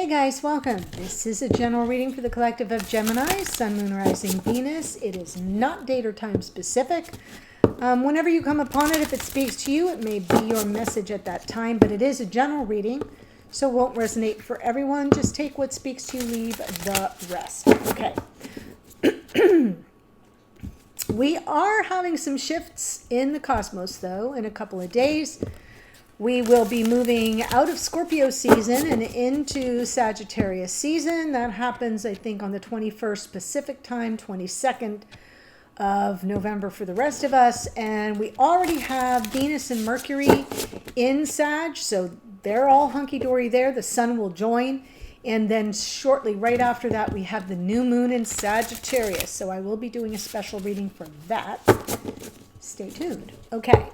Hey guys, welcome. This is a general reading for the collective of Gemini, Sun, Moon, Rising, Venus. It is not date or time specific. Whenever you come upon it, if it speaks to you, it may be your message at that time, but it is a general reading, so it won't resonate for everyone. Just take what speaks to you, leave the rest. Okay. We are having some shifts in the cosmos, though, in a couple of days. We will be moving out of Scorpio season and into Sagittarius season. That happens, I think, on the 21st Pacific time, 22nd of November for the rest of us. And we already have Venus and Mercury in Sag, so they're all hunky-dory there. The sun will join. And then shortly, right after that, we have the new moon in Sagittarius. So I will be doing a special reading for that. Stay tuned. Okay.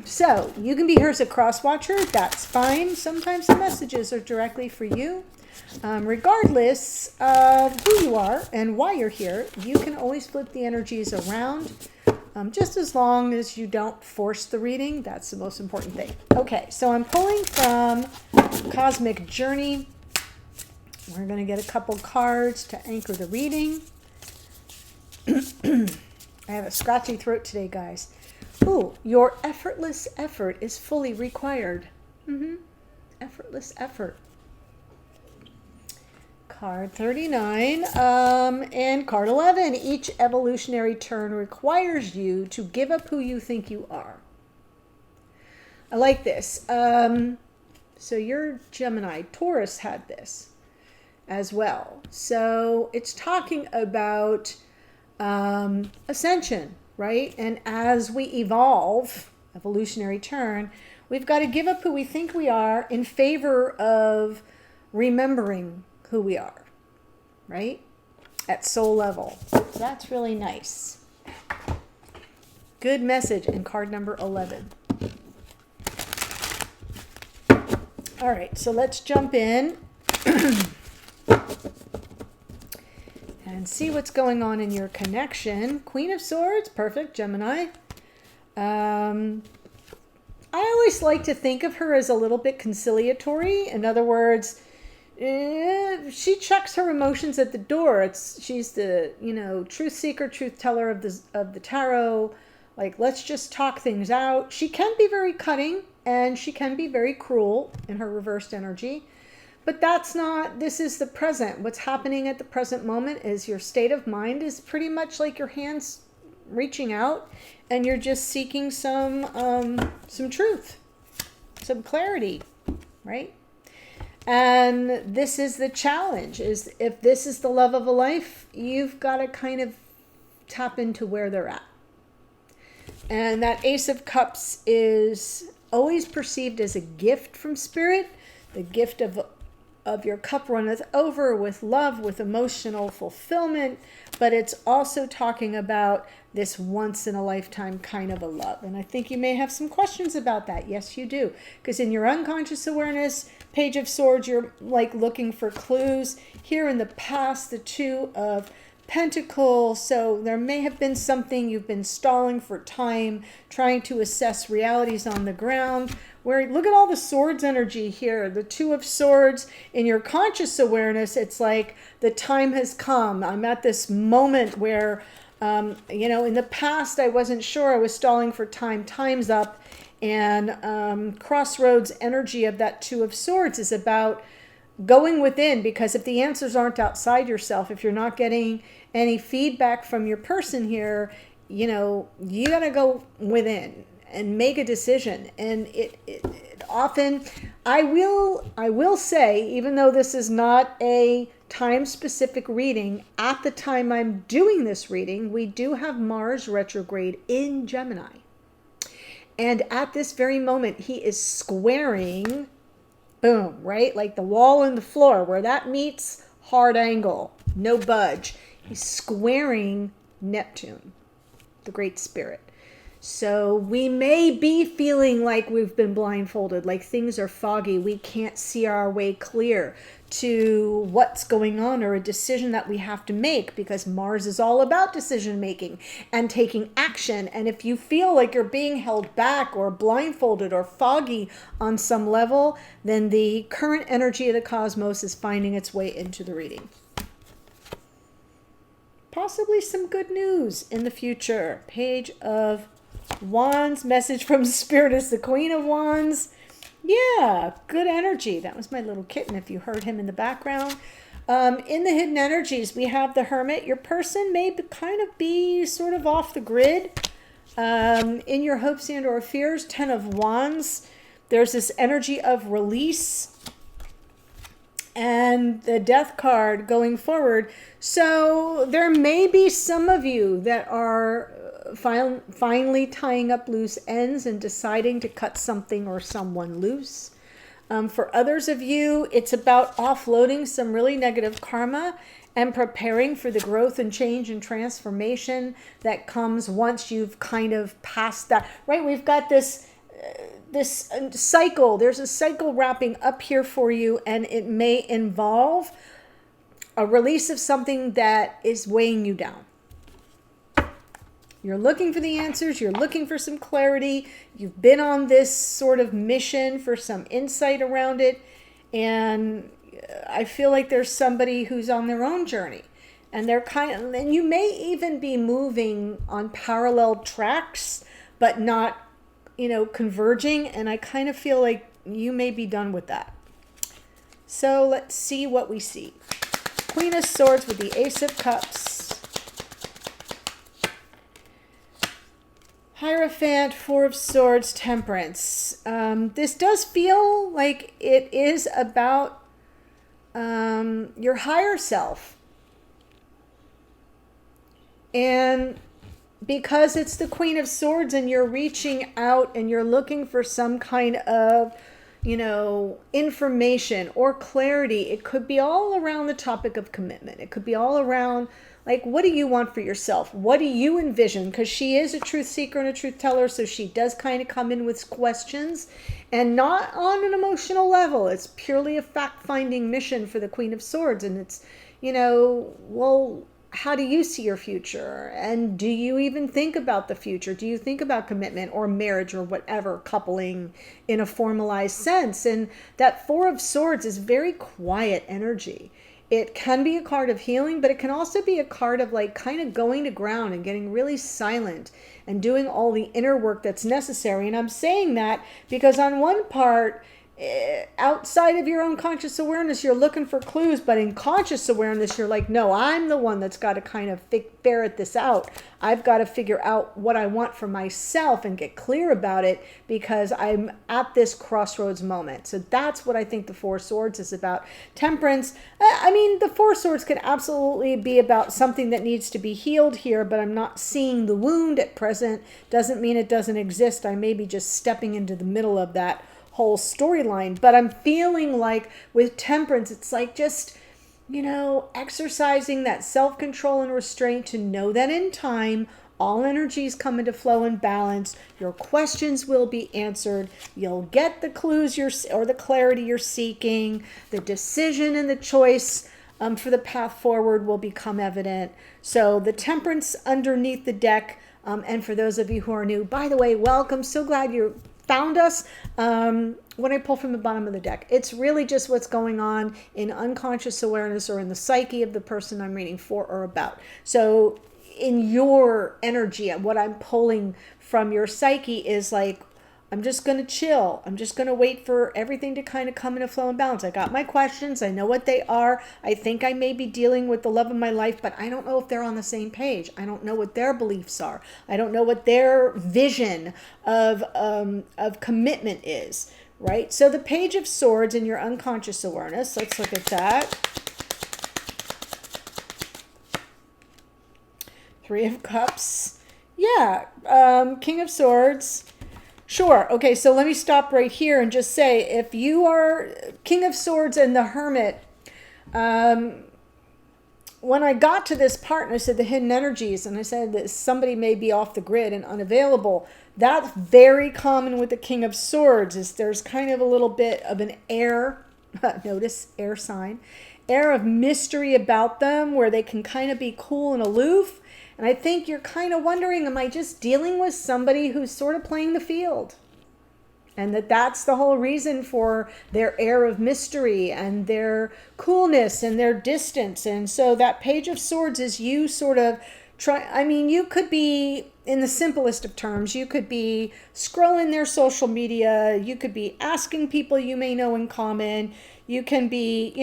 So you can be here as a cross watcher. That's fine. Sometimes the messages are directly for you. Regardless of who you are and why you're here, you can always flip the energies around. Just as long as you don't force the reading. That's the most important thing. Okay, so I'm pulling from Cosmic Journey. We're going to get a couple cards to anchor the reading. I have a scratchy throat today, guys. Ooh, your effortless effort is fully required. Effortless effort. Card 39 and card 11. Each evolutionary turn requires you to give up who you think you are. I like this. So you're Gemini. Taurus had this as well. So it's talking about ascension. Right? And as we evolve, evolutionary turn, we've got to give up who we think we are in favor of remembering who we are, right? At soul level. So that's really nice. Good message in card number 11. All right, so let's jump in and see what's going on in your connection. Queen of Swords, perfect, Gemini. I always like to think of her as a little bit conciliatory. In other words, she checks her emotions at the door. She's the, truth seeker, truth teller of the tarot. Like, let's just talk things out. She can be very cutting and she can be very cruel in her reversed energy. But that's not, this is the present. What's happening at the present moment is your state of mind is pretty much like your hands reaching out and you're just seeking some truth, some clarity, right? And this is the challenge, is if this is the love of a life, you've got to kind of tap into where they're at. And that Ace of Cups is always perceived as a gift from Spirit, the gift of your cup runneth over with love, with emotional fulfillment, but it's also talking about this once in a lifetime kind of a love. And I think you may have some questions about that. Yes, you do. Because in your unconscious awareness, Page of Swords, you're like looking for clues. Here in the past, the Two of Pentacles. So there may have been something you've been stalling for time, trying to assess realities on the ground. Where look at all the swords energy here. The Two of Swords in your conscious awareness, it's like the time has come. I'm at this moment where, in the past I wasn't sure. I was stalling for time. Time's up. And crossroads energy of that Two of Swords is about going within, because if the answers aren't outside yourself, if you're not getting any feedback from your person here, you got to go within and make a decision. And it often, I will say, even though this is not a time-specific reading, at the time I'm doing this reading, we do have Mars retrograde in Gemini. And at this very moment, he is squaring, boom, right? Like the wall and the floor, where that meets, hard angle, no budge. He's squaring Neptune, the Great Spirit. So we may be feeling like we've been blindfolded, like things are foggy. We can't see our way clear to what's going on or a decision that we have to make, because Mars is all about decision making and taking action. And if you feel like you're being held back or blindfolded or foggy on some level, then the current energy of the cosmos is finding its way into the reading. Possibly some good news in the future. Page of Wands, message from Spirit is the Queen of Wands. Yeah, good energy. That was my little kitten if you heard him in the background. In the hidden energies, we have the Hermit. Your person may kind of be sort of off the grid in your hopes and or fears. 10 of Wands. There's this energy of release and the Death card going forward. So there may be some of you that are finally tying up loose ends and deciding to cut something or someone loose. For others of you, it's about offloading some really negative karma and preparing for the growth and change and transformation that comes once you've kind of passed that, right? We've got this cycle. There's a cycle wrapping up here for you, and it may involve a release of something that is weighing you down. You're looking for the answers. You're looking for some clarity. You've been on this sort of mission for some insight around it. And I feel like there's somebody who's on their own journey. And they're and you may even be moving on parallel tracks, but not, converging. And I kind of feel like you may be done with that. So let's see what we see. Queen of Swords with the Ace of Cups. Hierophant, Four of Swords, Temperance. This does feel like it is about your higher self. And because it's the Queen of Swords and you're reaching out and you're looking for some kind of, information or clarity, it could be all around the topic of commitment. It could be all around, like, what do you want for yourself? What do you envision? Because she is a truth seeker and a truth teller, so she does kind of come in with questions, and not on an emotional level. It's purely a fact-finding mission for the Queen of Swords, and it's, well, how do you see your future? And do you even think about the future? Do you think about commitment or marriage or whatever, coupling in a formalized sense? And that Four of Swords is very quiet energy. It can be a card of healing, but it can also be a card of like kind of going to ground and getting really silent and doing all the inner work that's necessary. And I'm saying that because on one part, outside of your own conscious awareness, you're looking for clues, but in conscious awareness, you're like, no, I'm the one that's got to kind of ferret this out. I've got to figure out what I want for myself and get clear about it because I'm at this crossroads moment. So that's what I think the Four of Swords is about. Temperance, the Four of Swords could absolutely be about something that needs to be healed here, but I'm not seeing the wound at present. Doesn't mean it doesn't exist. I may be just stepping into the middle of that whole storyline, but I'm feeling like with Temperance, it's like just, exercising that self-control and restraint to know that in time, all energies come into flow and balance. Your questions will be answered. You'll get the clues or the clarity you're seeking. The decision and the choice for the path forward will become evident. So the Temperance underneath the deck. And for those of you who are new, by the way, welcome. So glad you found us. When I pull from the bottom of the deck, it's really just what's going on in unconscious awareness or in the psyche of the person I'm reading for or about. So in your energy, what I'm pulling from your psyche is like, I'm just going to chill. I'm just going to wait for everything to kind of come into flow and balance. I got my questions. I know what they are. I think I may be dealing with the love of my life, but I don't know if they're on the same page. I don't know what their beliefs are. I don't know what their vision of commitment is, right? So the Page of Swords in your unconscious awareness, let's look at that. Three of Cups. Yeah, King of Swords. Sure. Okay, so let me stop right here and just say, if you are King of Swords and the Hermit, when I got to this part and I said the hidden energies, and I said that somebody may be off the grid and unavailable, that's very common with the King of Swords, is there's kind of a little bit of an air Notice air sign. Air of mystery about them where they can kind of be cool and aloof. And I think you're kind of wondering, am I just dealing with somebody who's sort of playing the field? And that's the whole reason for their air of mystery and their coolness and their distance. And so that Page of Swords is you sort of you could be, in the simplest of terms, you could be scrolling their social media. You could be asking people you may know in common. You can be,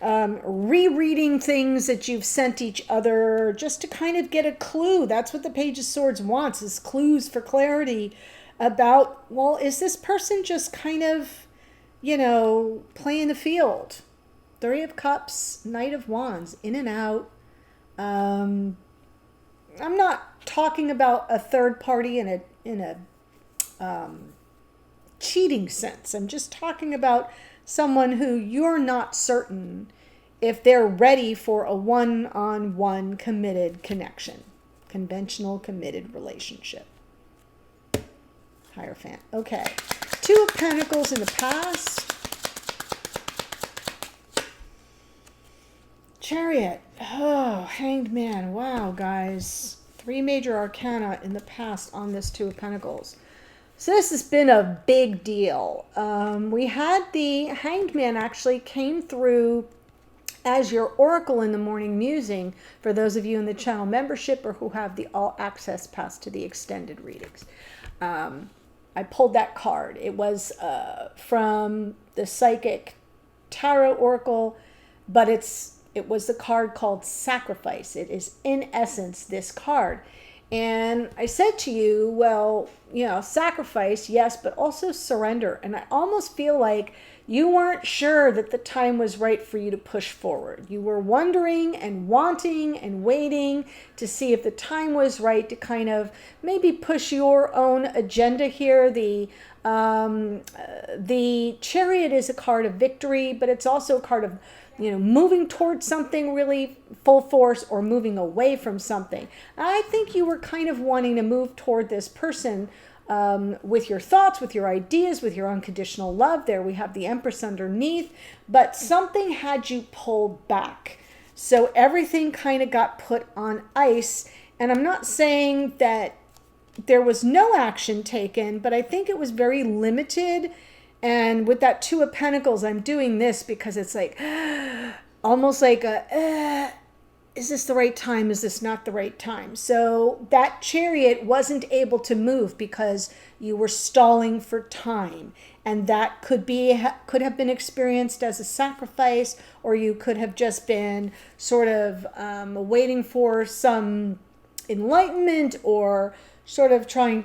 rereading things that you've sent each other just to kind of get a clue. That's what the Page of Swords wants, is clues for clarity about, well, is this person just kind of, playing the field? Three of Cups, Knight of Wands, in and out. I'm not talking about a third party in a cheating sense. I'm just talking about someone who you're not certain if they're ready for a one-on-one committed connection, conventional committed relationship. Hierophant. Okay. Two of Pentacles in the past. Chariot. Oh, Hanged Man. Wow, guys. 3 major arcana in the past on this Two of Pentacles. So this has been a big deal. We had the Hanged Man actually came through as your oracle in the morning musing for those of you in the channel membership or who have the all access pass to the extended readings. I pulled that card. It was from the Psychic Tarot Oracle, but it was the card called Sacrifice. It is, in essence, this card. And I said to you, well, sacrifice, yes, but also surrender. And I almost feel like you weren't sure that the time was right for you to push forward. You were wondering and wanting and waiting to see if the time was right to kind of maybe push your own agenda here. The Chariot is a card of victory, but it's also a card of moving towards something really full force or moving away from something. I think you were kind of wanting to move toward this person with your thoughts, with your ideas, with your unconditional love. There we have the Empress underneath, but something had you pulled back. So everything kind of got put on ice. And I'm not saying that there was no action taken, but I think it was very limited. And with that Two of Pentacles, I'm doing this because it's like, almost like is this the right time? Is this not the right time? So that Chariot wasn't able to move because you were stalling for time. And that could have been experienced as a sacrifice, or you could have just been sort of waiting for some enlightenment, or sort of trying,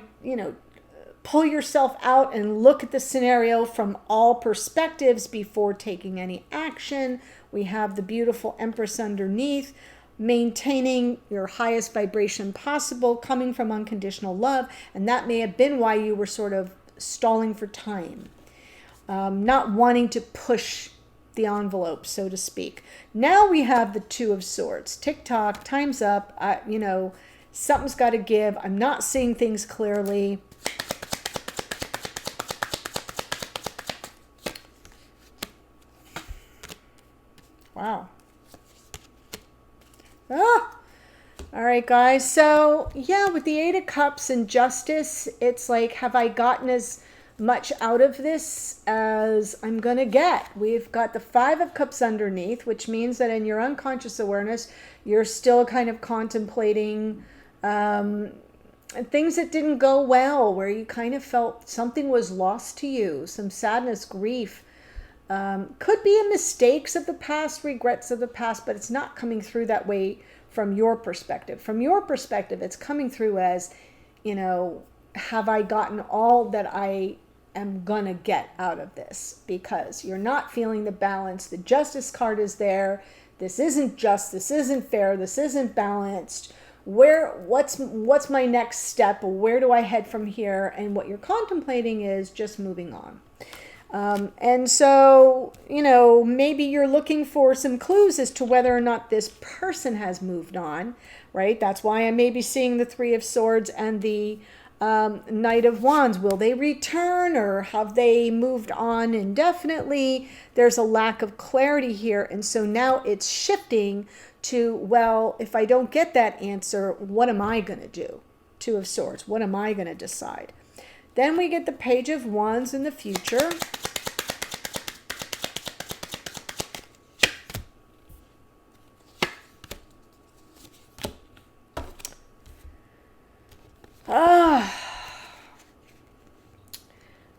pull yourself out and look at the scenario from all perspectives before taking any action. We have the beautiful Empress underneath, maintaining your highest vibration possible, coming from unconditional love. And that may have been why you were sort of stalling for time, not wanting to push the envelope, so to speak. Now we have the Two of Swords. Tick-tock, time's up. Something's got to give. I'm not seeing things clearly. Wow. All right, guys. So, yeah, with the Eight of Cups and Justice, it's like, have I gotten as much out of this as I'm going to get? We've got the Five of Cups underneath, which means that in your unconscious awareness, you're still kind of contemplating things that didn't go well, where you kind of felt something was lost to you, some sadness, grief. Could be mistakes of the past, regrets of the past, but it's not coming through that way from your perspective. From your perspective, it's coming through as, have I gotten all that I am gonna get out of this? Because you're not feeling the balance. The Justice card is there. This isn't just, this isn't fair, this isn't balanced. What's my next step? Where do I head from here? And what you're contemplating is just moving on. And so, maybe you're looking for some clues as to whether or not this person has moved on, right? That's why I may be seeing the Three of Swords and the Knight of Wands, will they return or have they moved on indefinitely? There's a lack of clarity here. And so now it's shifting to, well, if I don't get that answer, what am I going to do? Two of Swords. What am I going to decide? Then we get the Page of Wands in the future. I'm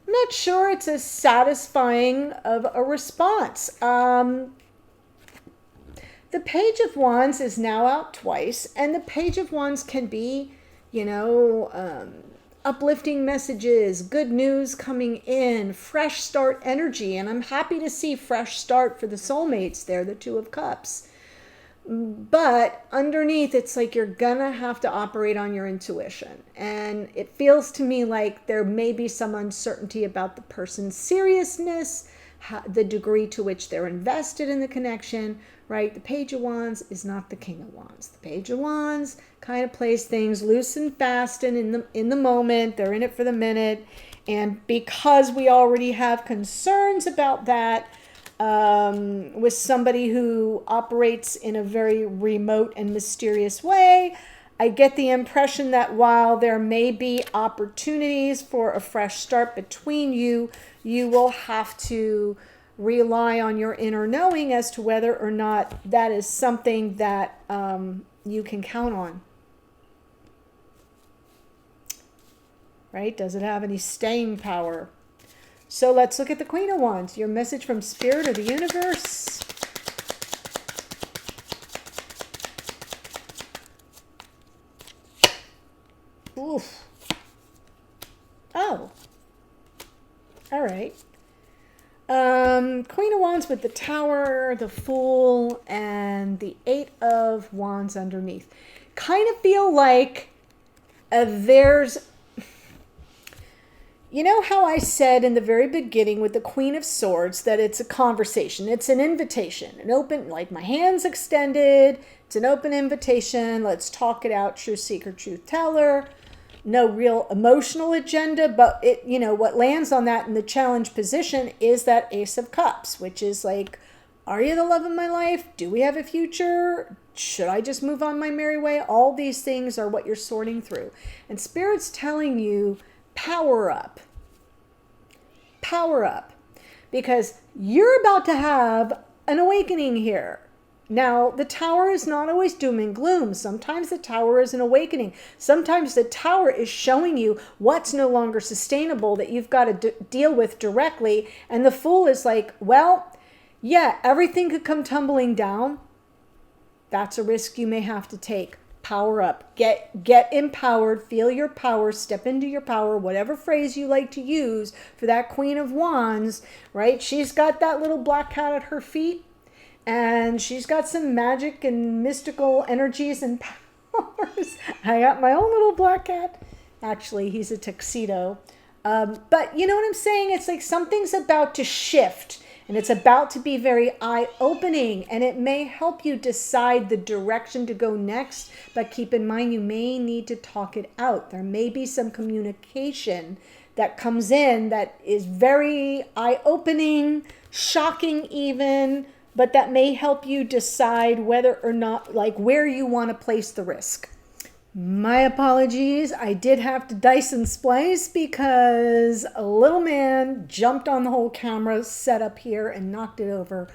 not sure it's as satisfying of a response. The Page of Wands is now out twice, and the Page of Wands can be, uplifting messages, good news coming in, fresh start energy, and I'm happy to see fresh start for the soulmates there, the Two of Cups. But underneath, it's like you're gonna have to operate on your intuition. And it feels to me like there may be some uncertainty about the person's seriousness, the degree to which they're invested in the connection, right? The Page of Wands is not the King of Wands. The Page of Wands kind of plays things loose and fast and in the moment. They're in it for the minute. And because we already have concerns about that, with somebody who operates in a very remote and mysterious way, I get the impression that while there may be opportunities for a fresh start between you, you will have to rely on your inner knowing as to whether or not that is something that you can count on. Right? Does it have any staying power? So let's look at the Queen of Wands. Your message from Spirit or the universe. Oof. Oh. All right. Queen of Wands with the Tower, the Fool, and the Eight of Wands underneath. Kind of feel like there's... You know how I said in the very beginning with the Queen of Swords that it's a conversation, it's an invitation, an open, like my hand's extended, it's an open invitation, let's talk it out, truth seeker, truth teller, no real emotional agenda, but it, what lands on that in the challenge position is that Ace of Cups, which is like, are you the love of my life? Do we have a future? Should I just move on my merry way? All these things are what you're sorting through. And Spirit's telling you, power up. Power up. Because you're about to have an awakening here. Now, the Tower is not always doom and gloom. Sometimes the Tower is an awakening. Sometimes the Tower is showing you what's no longer sustainable that you've got to deal with directly. And the Fool is like, well, yeah, everything could come tumbling down. That's a risk you may have to take. Power up. Get empowered. Feel your power. Step into your power. Whatever phrase you like to use for that Queen of Wands, right? She's got that little black cat at her feet, and she's got some magic and mystical energies and powers. I got my own little black cat. Actually, he's a tuxedo. But you know what I'm saying? It's like something's about to shift. And it's about to be very eye-opening, and it may help you decide the direction to go next. But keep in mind, you may need to talk it out. There may be some communication that comes in that is very eye-opening, shocking even, but that may help you decide whether or not, like where you want to place the risk. My apologies, I did have to dice and splice because a little man jumped on the whole camera setup here and knocked it over.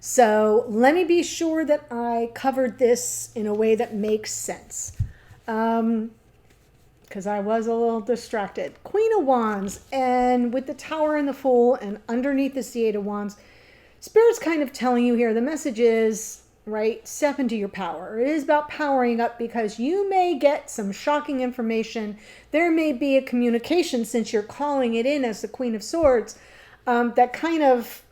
So let me be sure that I covered this in a way that makes sense. Because I was a little distracted. Queen of Wands, and with the Tower and the Fool, and underneath is the Eight of Wands, Spirit's kind of telling you here, the message is, right, step into your power. It is about powering up because you may get some shocking information. There may be a communication, since you're calling it in as the Queen of Swords, that kind of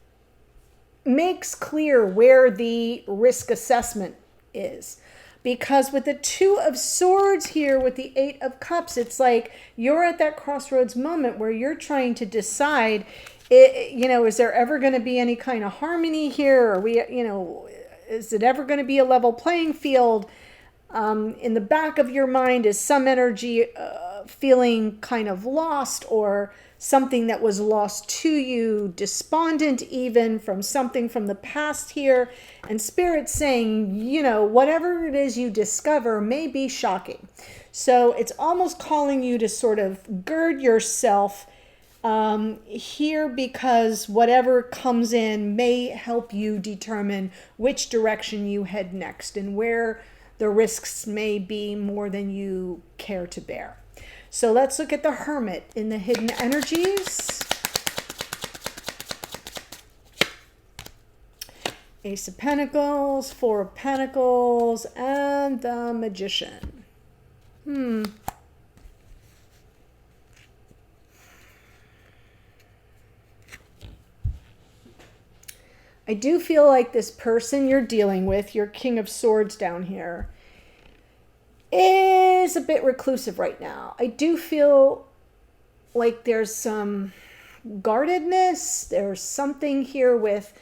makes clear where the risk assessment is. Because with the Two of Swords here, with the Eight of Cups, it's like you're at that crossroads moment where you're trying to decide, is there ever going to be any kind of harmony here? Are we, is it ever going to be a level playing field? In the back of your mind is some energy feeling kind of lost, or something that was lost to you, despondent even from something from the past here. And Spirit's saying, you know, whatever it is you discover may be shocking. So it's almost calling you to sort of gird yourself here, because whatever comes in may help you determine which direction you head next and where the risks may be more than you care to bear. So let's look at the Hermit in the hidden energies. Ace of Pentacles, Four of Pentacles, and the Magician. I do feel like this person you're dealing with, your King of Swords down here, is a bit reclusive right now. I do feel like there's some guardedness. There's something here with,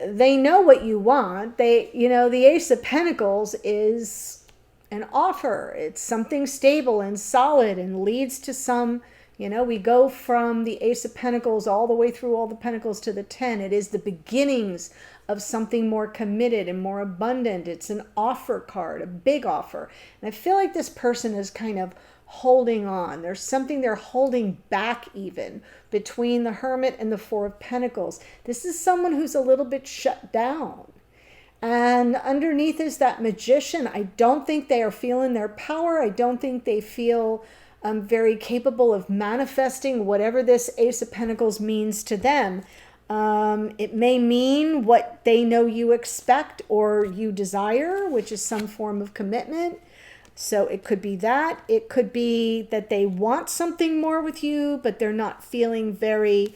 they know what you want. They, you know, the Ace of Pentacles is an offer. It's something stable and solid and leads to some, you know, we go from the Ace of Pentacles all the way through all the Pentacles to the 10. It is the beginnings of something more committed and more abundant. It's an offer card, a big offer. And I feel like this person is kind of holding on. There's something they're holding back even between the Hermit and the Four of Pentacles. This is someone who's a little bit shut down. And underneath is that Magician. I don't think they are feeling their power. I don't think they feel very capable of manifesting whatever this Ace of Pentacles means to them. It may mean what they know you expect or you desire, which is some form of commitment. So it could be that. It could be that they want something more with you, but they're not feeling very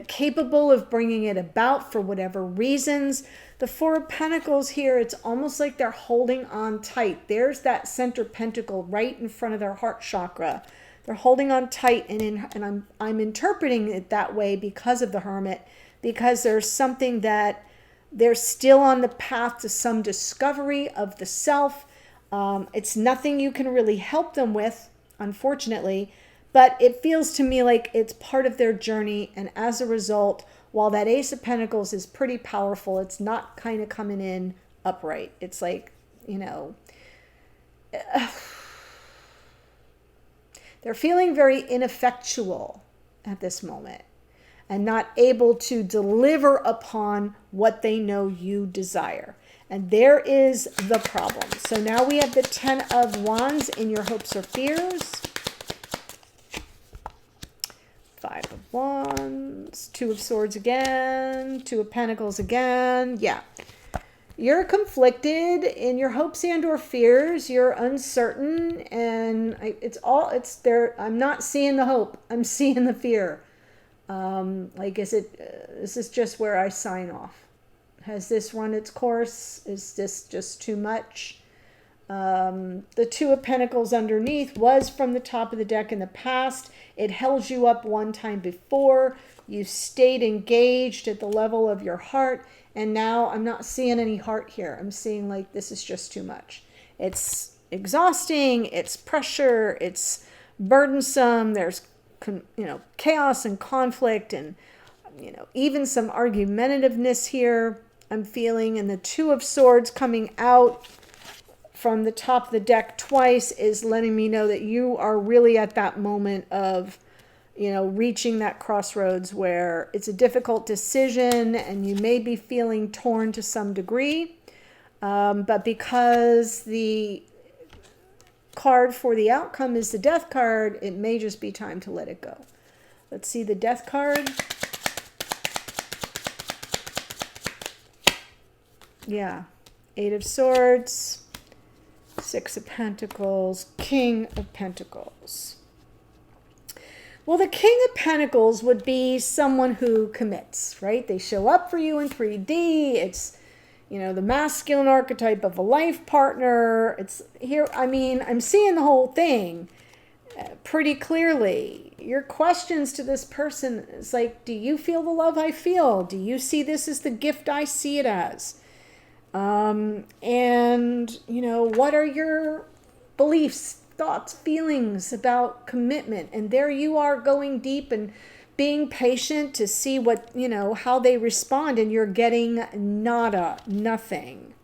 capable of bringing it about for whatever reasons. The Four of Pentacles here, it's almost like they're holding on tight. There's that center pentacle right in front of their heart chakra. They're holding on tight, and I'm interpreting it that way because of the Hermit, because there's something that they're still on the path to some discovery of the self. It's nothing you can really help them with, unfortunately, but it feels to me like it's part of their journey, and as a result, while that Ace of Pentacles is pretty powerful, it's not kind of coming in upright. It's like, you know, they're feeling very ineffectual at this moment and not able to deliver upon what they know you desire. And there is the problem. So now we have the Ten of Wands in your hopes or fears. Five of Wands, Two of Swords again, Two of Pentacles again. Yeah. You're conflicted in your hopes and or fears. You're uncertain, and it's there. I'm not seeing the hope. I'm seeing the fear. Like, this is just where I sign off. Has this run its course? Is this just too much? The Two of Pentacles underneath was from the top of the deck in the past. It held you up one time before. You stayed engaged at the level of your heart. And now I'm not seeing any heart here. I'm seeing like this is just too much. It's exhausting. It's pressure. It's burdensome. There's, you know, chaos and conflict and, you know, even some argumentativeness here I'm feeling. And the Two of Swords coming out from the top of the deck twice is letting me know that you are really at that moment of, you know, reaching that crossroads where it's a difficult decision and you may be feeling torn to some degree. But because the card for the outcome is the Death card, it may just be time to let it go. Let's see the Death card. Yeah. Eight of Swords, Six of Pentacles, King of Pentacles. Well, the King of Pentacles would be someone who commits, right? They show up for you in 3D. It's, you know, the masculine archetype of a life partner. It's here. I mean, I'm seeing the whole thing pretty clearly. Your questions to this person is like, do you feel the love I feel? Do you see this as the gift I see it as? And, you know, what are your beliefs, thoughts, feelings about commitment. And there you are going deep and being patient to see what, how they respond. And you're getting nada, nothing,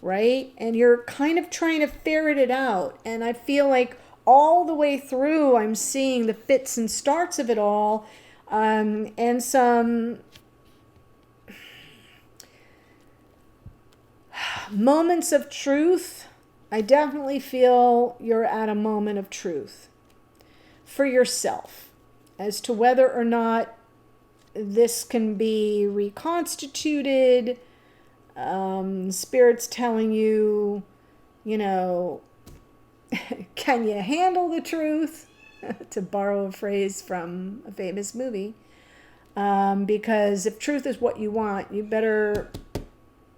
right? And you're kind of trying to ferret it out. And I feel like all the way through, I'm seeing the fits and starts of it all, and some moments of truth. I definitely feel you're at a moment of truth for yourself as to whether or not this can be reconstituted. Spirit's telling you, can you handle the truth? To borrow a phrase from a famous movie. Because if truth is what you want, you better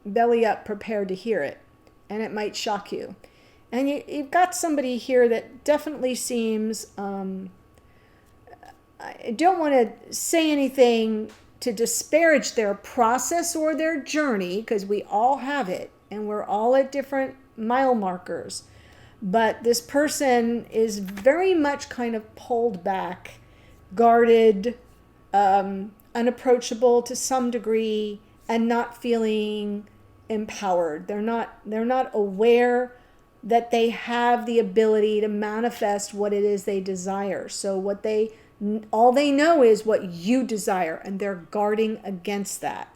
belly up prepared to hear it. And it might shock you. And you've got somebody here that definitely seems... I don't want to say anything to disparage their process or their journey, because we all have it. And we're all at different mile markers. But this person is very much kind of pulled back, guarded, unapproachable to some degree, and not feeling empowered. They're not aware that they have the ability to manifest what it is they desire. So all they know is what you desire, and they're guarding against that.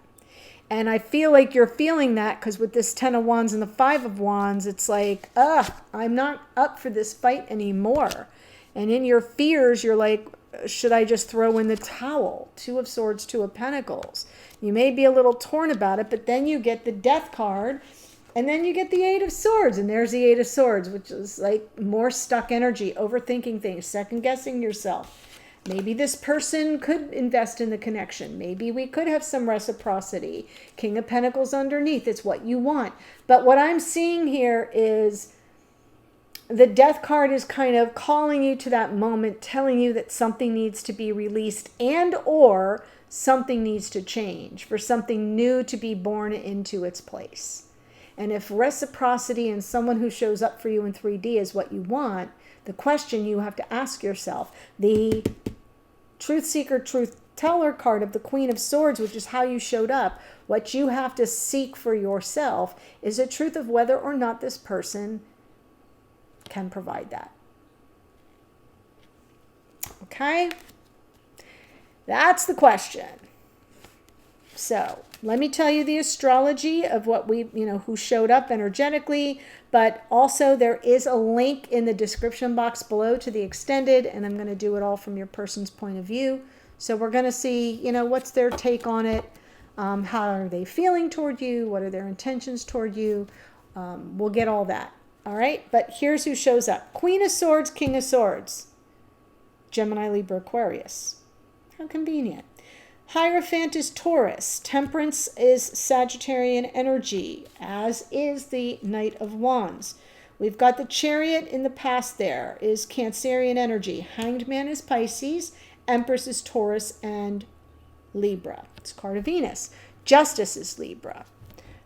And I feel like you're feeling that, because with this 10 of Wands and the 5 of Wands, it's like, I'm not up for this fight anymore. And in your fears, you're like, should I just throw in the towel? 2 of Swords, 2 of Pentacles. You may be a little torn about it, but then you get the Death card, and then you get the 8 of Swords, and there's the 8 of Swords, which is like more stuck energy, overthinking things, second guessing yourself. Maybe this person could invest in the connection. Maybe we could have some reciprocity. King of Pentacles underneath. It's what you want. But what I'm seeing here is the Death card is kind of calling you to that moment, telling you that something needs to be released and or something needs to change for something new to be born into its place. And if reciprocity and someone who shows up for you in 3D is what you want, the question you have to ask yourself, the Truth Seeker, Truth Teller card of the Queen of Swords, which is how you showed up, what you have to seek for yourself is a truth of whether or not this person can provide that. Okay? That's the question. So let me tell you the astrology of what who showed up energetically, but also there is a link in the description box below to the extended, and I'm going to do it all from your person's point of view. So we're going to see, what's their take on it? How are they feeling toward you? What are their intentions toward you? We'll get all that. All right. But here's who shows up. Queen of Swords, King of Swords, Gemini, Libra, Aquarius. How convenient. Hierophant is Taurus. Temperance is Sagittarian energy, as is the Knight of Wands. We've got the Chariot in the past there is Cancerian energy. Hanged Man is Pisces. Empress is Taurus and Libra. It's card of Venus. Justice is Libra.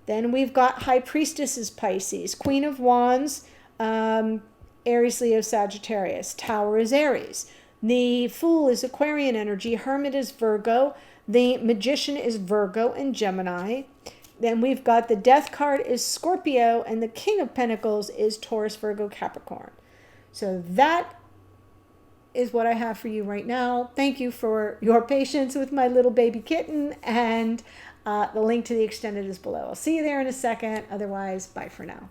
Then we've got High Priestess is Pisces. Queen of Wands, Aries, Leo, Sagittarius. Tower is Aries. The Fool is Aquarian energy. Hermit is Virgo. The Magician is Virgo and Gemini. Then we've got the Death card is Scorpio, and the King of Pentacles is Taurus, Virgo, Capricorn. So that is what I have for you right now. Thank you for your patience with my little baby kitten, and the link to the extended is below. I'll see you there in a second. Otherwise, bye for now.